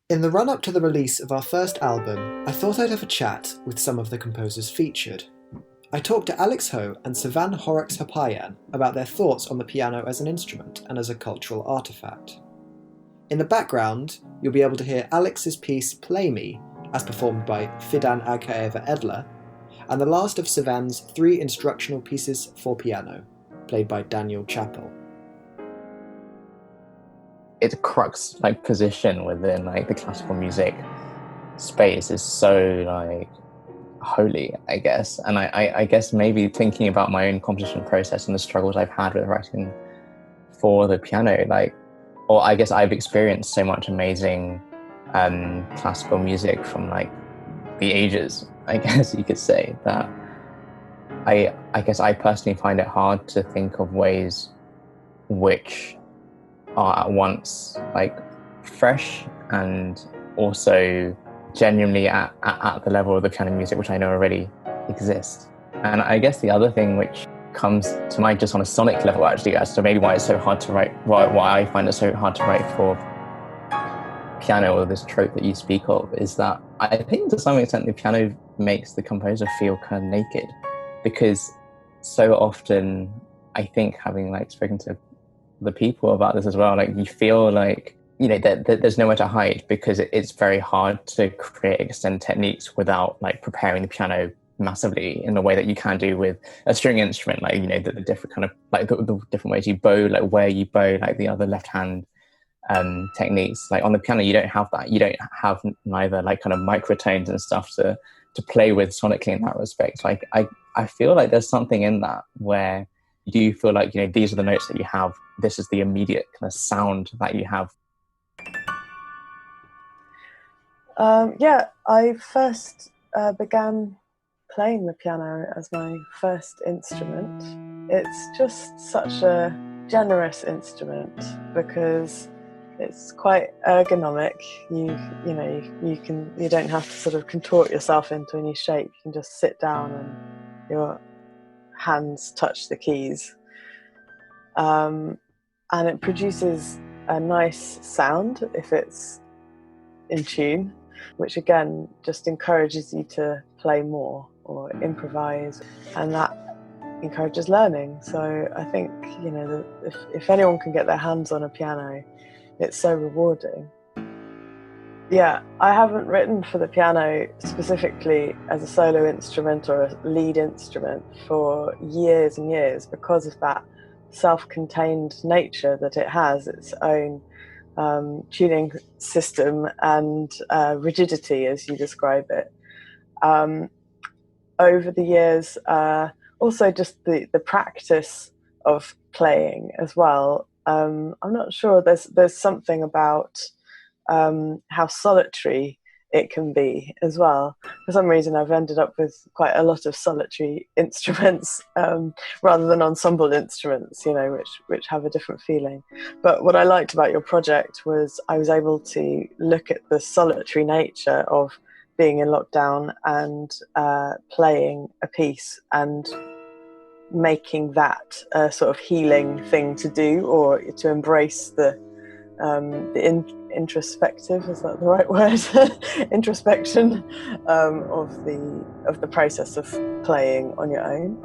In the run-up to the release of our first album, I thought I'd have a chat with some of the composers featured. I talked to Alex Ho and Cevanne Horrocks-Hapayan about their thoughts on the piano as an instrument and as a cultural artefact. In the background, you'll be able to hear Alex's piece Play Me, as performed by Fidan Aghaeva Edler, and the last of Cevanne's 3 instructional pieces for piano, played by Daniel Chappell. Its crux position within the classical music space is so holy, I guess. And I guess maybe thinking about my own composition process and the struggles I've had with writing for the piano, or I guess I've experienced so much amazing classical music from the ages, I guess you could say, that I guess I personally find it hard to think of ways which are at once fresh and also genuinely at the level of the piano music which I know already exists. And I guess the other thing which comes to mind just on a sonic level actually as to maybe why it's so hard to write, why I find it so hard to write for piano, or this trope that you speak of, is that I think to some extent the piano makes the composer feel kind of naked, because so often I think, having spoken to the people about this as well, you feel that there's nowhere to hide, because it's very hard to create extended techniques without preparing the piano massively in the way that you can do with a string instrument, the different kind of the different ways you bow, where you bow, the other left hand techniques. On the piano you don't have that. You don't have neither kind of microtones and stuff to play with sonically in that respect. I feel there's something in that where you do feel these are the notes that you have, this is the immediate kind of sound that you have. I first began playing the piano as my first instrument. It's just such a generous instrument because it's quite ergonomic. You don't have to sort of contort yourself into any shape. You can just sit down and your hands touch the keys, and it produces a nice sound if it's in tune, which again just encourages you to play more or improvise, and that encourages learning. So I think if anyone can get their hands on a piano, it's so rewarding. Yeah, I haven't written for the piano specifically as a solo instrument or a lead instrument for years and years because of that self-contained nature that it has, its own tuning system and rigidity, as you describe it. Over the years, also just the practice of playing as well. I'm not sure, there's something about how solitary it can be as well. For some reason I've ended up with quite a lot of solitary instruments rather than ensemble instruments, which have a different feeling. But what I liked about your project was I was able to look at the solitary nature of being in lockdown and playing a piece and making that a sort of healing thing to do, or to embrace the introspective, is that the right word? Introspection of the process of playing on your own.